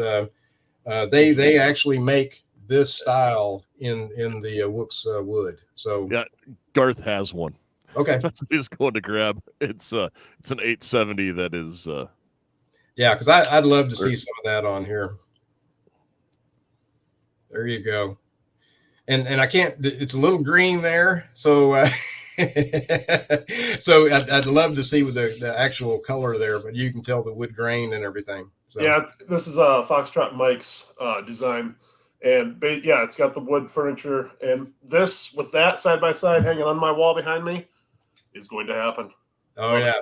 they actually make this style in the Wooks wood. So yeah, Garth has one. Okay, that's what he's going to grab. It's an 870 that is. Yeah, because I'd love to see some of that on here. There you go. And I can't. It's a little green there, so so I'd love to see with the actual color there, but you can tell the wood grain and everything. So yeah, this is Foxtrot Mike's design, and yeah, it's got the wood furniture, and this with that side by side hanging on my wall behind me is going to happen. Oh yeah.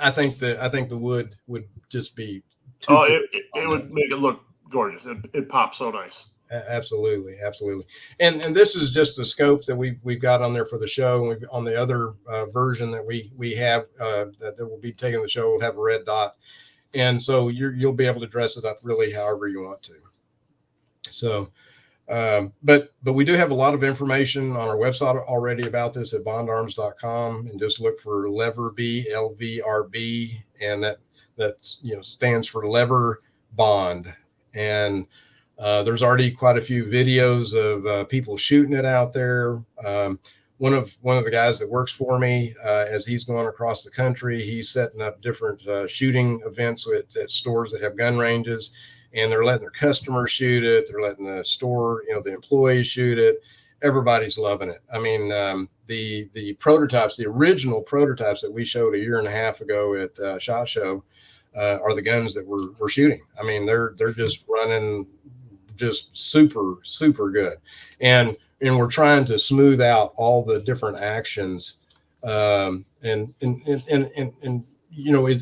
I think the wood would just be. It would make it look gorgeous. It pops so nice. Absolutely. And this is just the scope that we've got on there for the show. And on the other version that we have that will be taking the show, we'll have a red dot. And so you'll be able to dress it up really however you want to. So, but we do have a lot of information on our website already about this at bondarms.com, and just look for LeverB, LVRB, and that's stands for Lever Bond. And there's already quite a few videos of people shooting it out there. One of the guys that works for me, as he's going across the country, he's setting up different shooting events at stores that have gun ranges, and they're letting their customers shoot it. They're letting the store, the employees shoot it. Everybody's loving it. I mean, the prototypes, the original prototypes that we showed a year and a half ago at SHOT Show, are the guns that we're shooting. I mean, they're just running just super good, and we're trying to smooth out all the different actions, and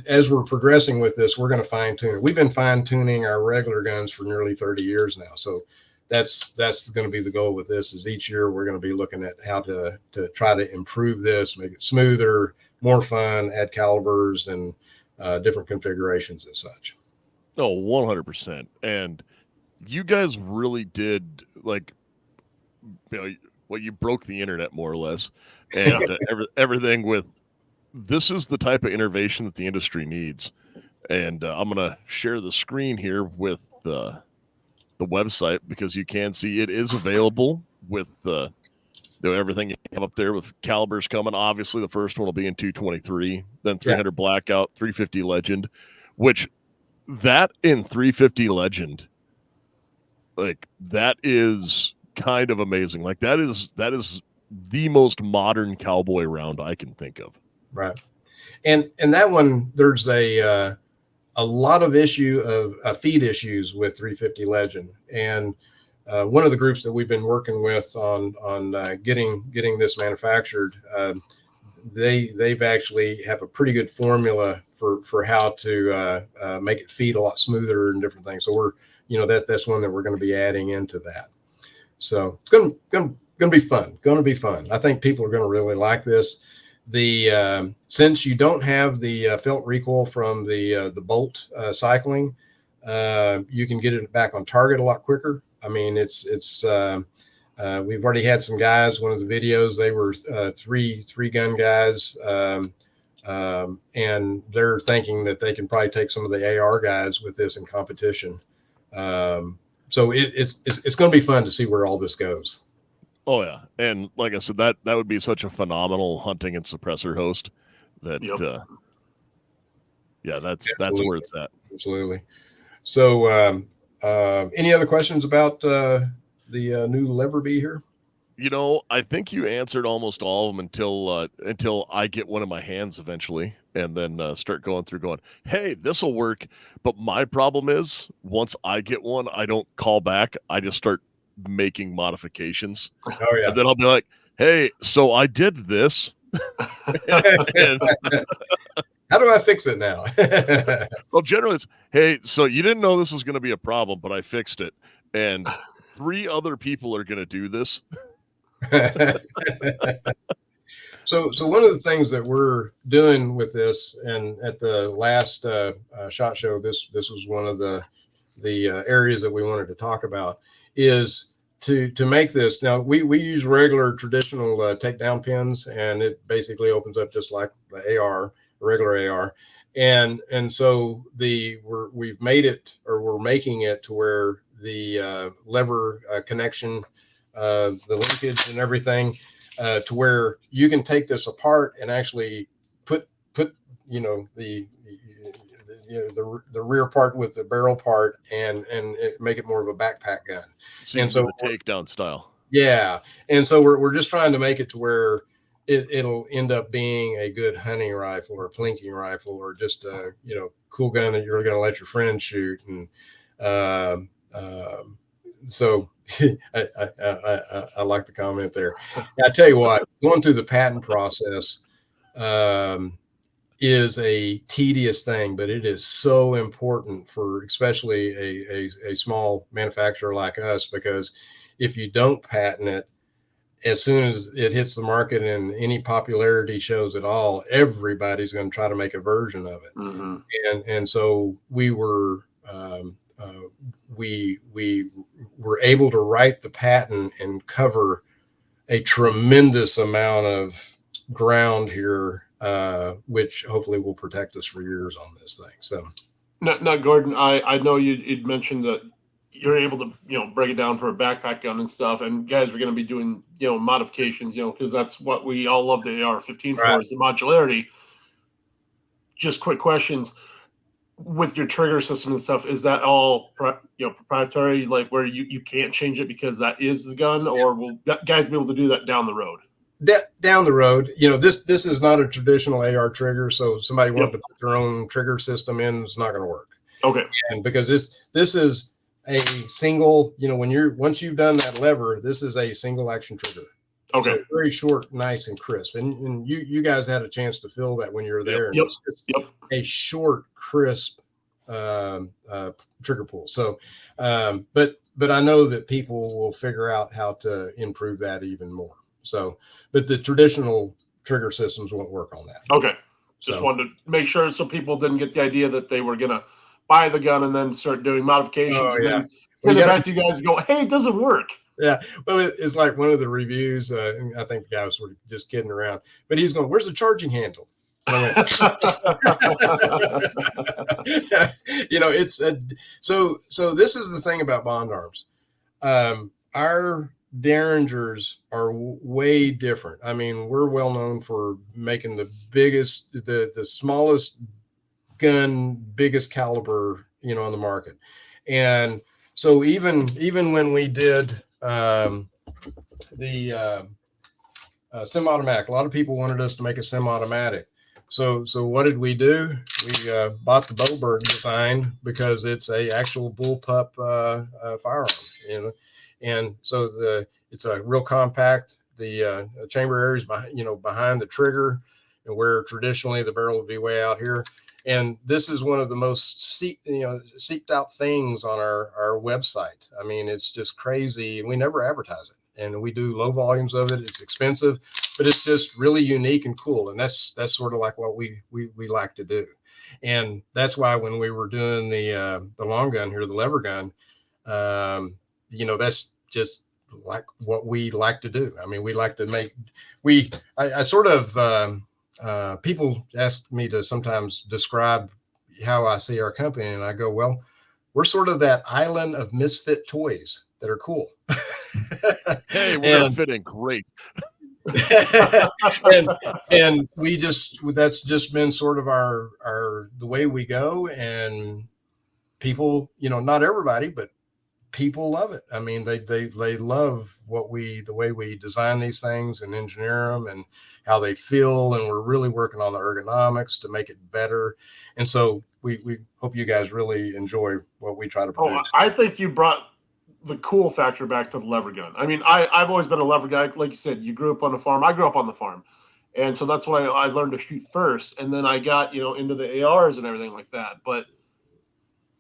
as we're progressing with this, we're going to fine tune it. We've been fine tuning our regular guns for nearly 30 years now, so that's going to be the goal with this. Is each year we're going to be looking at how to try to improve this, make it smoother, more fun, add calibers and different configurations and such. Oh, 100%. And you guys really did, like, you broke the internet more or less, and everything with this is the type of innovation that the industry needs. And I'm gonna share the screen here with the website, because you can see it is available with everything you have up there with calibers coming. Obviously, the first one will be in 223, then 300 Blackout, 350 Legend, which that in 350 Legend, like, that is kind of amazing. Like, that is the most modern cowboy round I can think of. Right. And that one, there's a lot of feed issues with 350 Legend. And one of the groups that we've been working with on getting this manufactured, they've actually have a pretty good formula for how to make it feed a lot smoother and different things. So we're, that's one that we're going to be adding into that. So it's going to be fun. Going to be fun. I think people are going to really like this. Since you don't have the felt recoil from the bolt cycling, you can get it back on target a lot quicker. I mean, we've already had some guys. One of the videos, they were three gun guys, and they're thinking that they can probably take some of the AR guys with this in competition. So it's going to be fun to see where all this goes. Oh yeah, and like I said, that would be such a phenomenal hunting and suppressor host. That that's where it's at. Absolutely. So, any other questions about the new LeverB here? I think you answered almost all of them until I get one in my hands eventually, and then start going through going, hey, this will work. But my problem is, once I get one, I don't call back. I just start making modifications. Oh yeah. And then I'll be like, hey, so I did this. How do I fix it now? Well, generally it's, hey, so you didn't know this was going to be a problem, but I fixed it. And 3 other people are going to do this. So one of the things that we're doing with this, and at the last SHOT Show, this was one of the areas that we wanted to talk about, is to make this, now we use regular traditional takedown pins, and it basically opens up just like the AR, regular AR. And so we've made it, or we're making it to where the lever connection, the linkage and everything, to where you can take this apart and actually put the rear part with the barrel part, and make it more of a backpack gun. And so the takedown style. Yeah. And so we're just trying to make it to where it'll end up being a good hunting rifle or a plinking rifle, or just a, cool gun that you're going to let your friends shoot. And so I like the comment there. I tell you what, going through the patent process is a tedious thing, but it is so important for especially a small manufacturer like us, because if you don't patent it, as soon as it hits the market and any popularity shows at all, everybody's going to try to make a version of it. Mm-hmm. And so we were able to write the patent and cover a tremendous amount of ground here, which hopefully will protect us for years on this thing. So now Gordon, I know you'd mentioned that you're able to, break it down for a backpack gun and stuff, and guys are going to be doing, modifications, because that's what we all love the AR-15 for, is the modularity. Just quick questions. With your trigger system and stuff, is that all proprietary, like where you can't change it because that is the gun, or will guys be able to do that down the road? Down the road, this is not a traditional AR trigger, so somebody wanted to put their own trigger system in, it's not going to work. Okay. And because this is a single, once you've done that lever, this is a single action trigger. Okay. So very short, nice and crisp. And you guys had a chance to feel that when you were there. Yep. It's a short, crisp trigger pull. So, but I know that people will figure out how to improve that even more. So, but the traditional trigger systems won't work on that. Okay. Just wanted to make sure so people didn't get the idea that they were going to buy the gun and then start doing modifications and then send it back to you guys and go, hey, it doesn't work. Yeah. Well, it's like one of the reviews. I think the guy was sort of just kidding around, but he's going, where's the charging handle? So this is the thing about Bond Arms. Our Derringers are way different. I mean, we're well known for making the biggest, the smallest gun, biggest caliber, on the market. And so even when we did the semi-automatic, a lot of people wanted us to make a semi-automatic. So what did we do? We bought the Boberg design because it's a actual bullpup firearm, and so it's a real compact. The chamber area is behind the trigger, and where traditionally the barrel would be way out here. And this is one of the most seeked out things on our website. I mean, it's just crazy, and we never advertise it. And we do low volumes of it. It's expensive, but it's just really unique and cool. And that's sort of like what we like to do. And that's why when we were doing the long gun here, the lever gun, that's just like what we like to do. I mean, we like to make, I sort of, people ask me to sometimes describe how I see our company, and I go, well, we're sort of that island of misfit toys that are cool. Hey, we're fitting great. and that's just been sort of our the way we go, and people, not everybody, but people love it. I mean, they love the way we design these things and engineer them and how they feel. And we're really working on the ergonomics to make it better. And so we hope you guys really enjoy what we try to produce. I think you brought the cool factor back to the lever gun. I mean, I've always been a lever guy. Like you said, you grew up on the farm. I grew up on the farm. And so that's why I learned to shoot first. And then I got, into the ARs and everything like that. But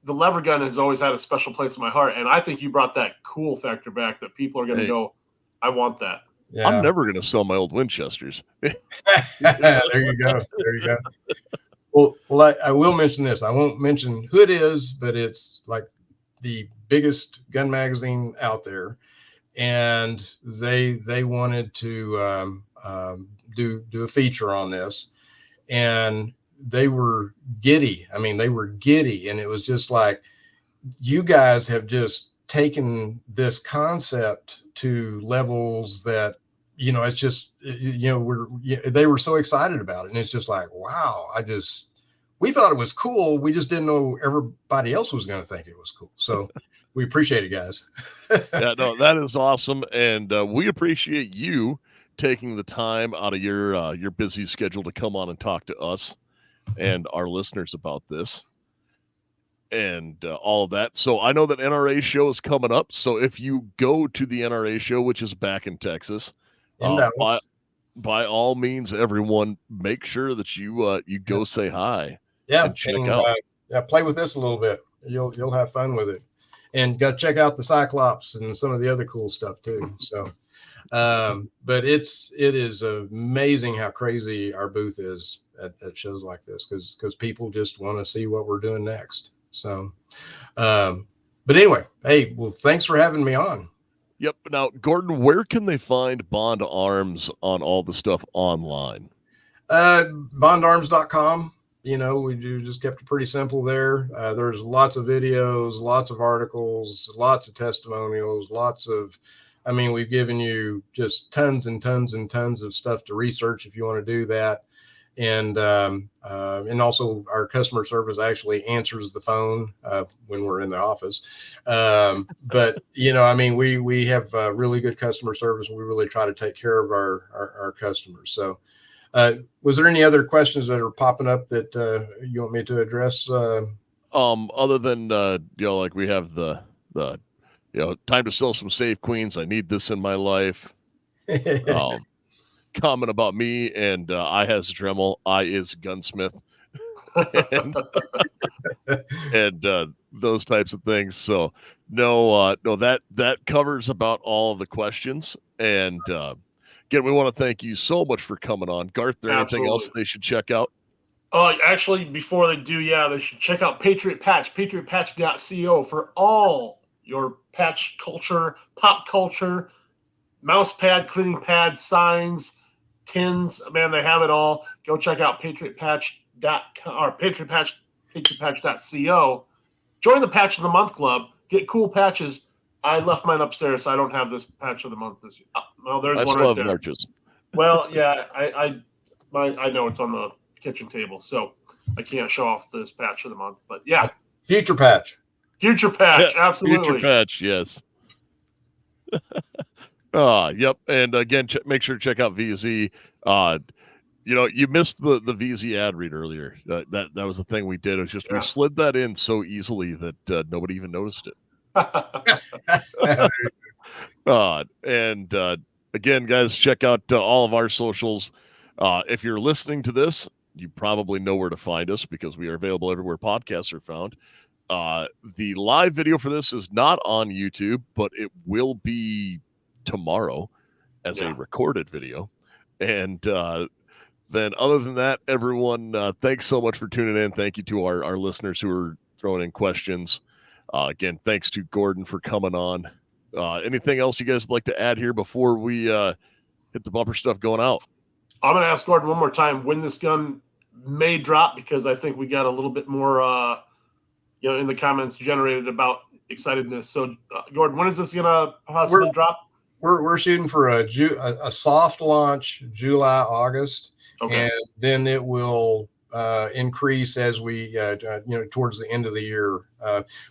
the lever gun has always had a special place in my heart. And I think you brought that cool factor back that people are going to go, I want that. Yeah. I'm never going to sell my old Winchesters. There you go. Well, I will mention this. I won't mention who it is, but it's like the biggest gun magazine out there. and they wanted to do a feature on this, and they were giddy. I mean, they were giddy, and it was just like, you guys have just taken this concept to levels that, it's just, they were so excited about it. And it's just like, wow, we thought it was cool. We just didn't know everybody else was going to think it was cool. So we appreciate it, guys. Yeah, no, that is awesome. And we appreciate you taking the time out of your busy schedule to come on and talk to us and our listeners about this and all of that. So I know that NRA show is coming up. So if you go to the NRA show, which is back in Texas, by all means, everyone, make sure that you go say hi. Yeah, and check out. Play with this a little bit. You'll have fun with it, and go check out the Cyclops and some of the other cool stuff too. So, but it is amazing how crazy our booth is at shows like this, because people just want to see what we're doing next. So, but anyway, hey, well, thanks for having me on. Yep. Now, Gordon, where can they find Bond Arms on all the stuff online? Bondarms.com. We just kept it pretty simple there. There's lots of videos, lots of articles, lots of testimonials, we've given you just tons and tons and tons of stuff to research if you want to do that. And also our customer service actually answers the phone when we're in the office. But we have really good customer service, and we really try to take care of our customers. So, was there any other questions that are popping up that you want me to address? Other than like we have the time to sell some Safe Queens. I need this in my life. Comment about me and I has Dremel. I is Gunsmith. and those types of things. So no, that covers about all of the questions. And again, we want to thank you so much for coming on. Garth, there anything else they should check out? Actually, before they do, they should check out Patriot Patch, patriotpatch.co for all your patch culture, pop culture, mouse pad, cleaning pad, signs, tins. Man, they have it all. Go check out patriotpatch.com or patriotpatch.co. Join the Patch of the Month Club. Get cool patches. I left mine upstairs, so I don't have this Patch of the Month this year. Well, there's one right there. Marches. Well, yeah, I know it's on the kitchen table, so I can't show off this Patch of the Month. But yeah, Future Patch, absolutely. Future Patch, yes. Yep. And again, make sure to check out VZ. You missed the VZ ad read earlier. That was the thing we did. It was just we slid that in so easily that nobody even noticed it. And again, guys, check out all of our socials. If you're listening to this, you probably know where to find us because we are available everywhere podcasts are found. The live video for this is not on YouTube, but it will be tomorrow as a recorded video. And then other than that, everyone, thanks so much for tuning in. Thank you to our listeners who are throwing in questions. Again, thanks to Gordon for coming on. Anything else you guys would like to add here before we hit the bumper stuff going out? I'm going to ask Gordon one more time when this gun may drop, because I think we got a little bit more, in the comments generated about excitedness. So, Gordon, when is this going to possibly drop? We're shooting for a soft launch July, August, and then it will increase as we towards the end of the year.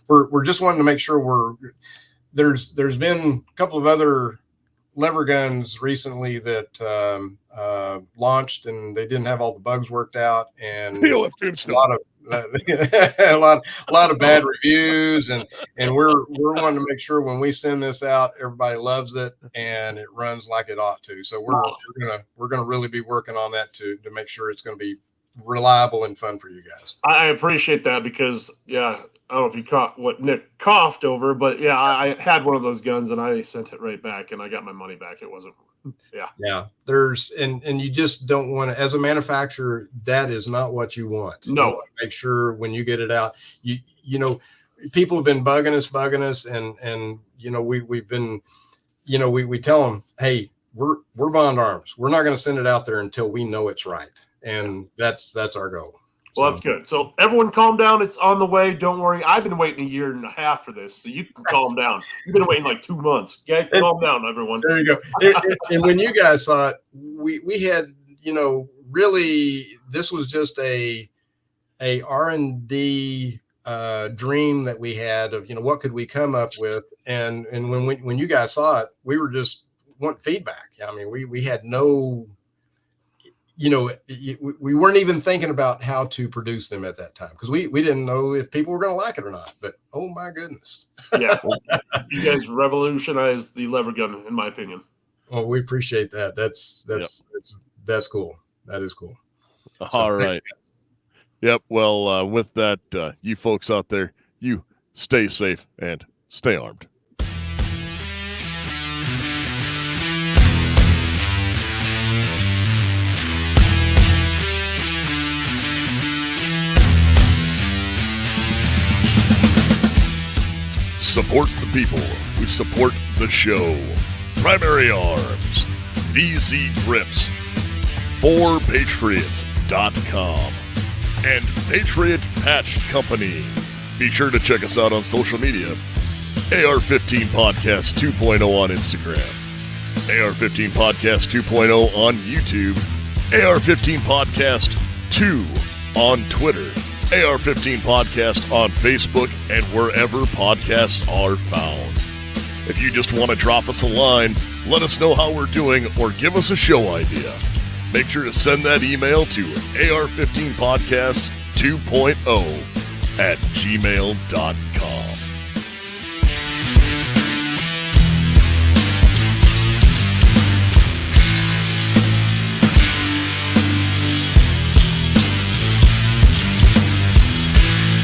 We're just wanting to make sure there's been a couple of other lever guns recently that launched and they didn't have all the bugs worked out, and a lot of bad reviews, and we're wanting to make sure when we send this out, everybody loves it and it runs like it ought to. So we're gonna really be working on that to make sure it's going to be reliable and fun for you guys. I appreciate that because I don't know if you caught what Nick coughed over, but I had one of those guns and I sent it right back and I got my money back. It wasn't. There's and you just don't want to, as a manufacturer, that is not what you want. No. You want to make sure when you get it out, you know, people have been bugging us and we've been you know, we tell them, hey, we're Bond Arms. We're not going to send it out there until we know it's right. And that's our goal. Well, that's good. So everyone calm down. It's on the way. Don't worry. I've been waiting 1.5 years for this, so you can calm down. You've been waiting like 2 months. Okay? Calm down, everyone. There you go. And when you guys saw it, we had, you know, really, this was just a R&D dream that we had of, you know, what could we come up with? And when you guys saw it, we were just wanting feedback. I mean, we had no, you know, we weren't even thinking about how to produce them at that time because we didn't know if people were going to like it or not. But oh my goodness, Yeah, you guys revolutionized the lever gun, in my opinion. Well, we appreciate that. That's cool. That is cool. All right. Yep. Well, with that, you folks out there, you stay safe and stay armed. Support the people who support the show. Primary Arms, VZ Grips, 4Patriots.com, and Patriot Patch Company. Be sure to check us out on social media. AR-15 Podcast 2.0 on Instagram. AR-15 Podcast 2.0 on YouTube. AR-15 Podcast 2 on Twitter. AR-15 Podcast on Facebook and wherever podcasts are found. If you just want to drop us a line, let us know how we're doing, or give us a show idea. Make sure to send that email to AR-15podcast 2.0 @gmail.com.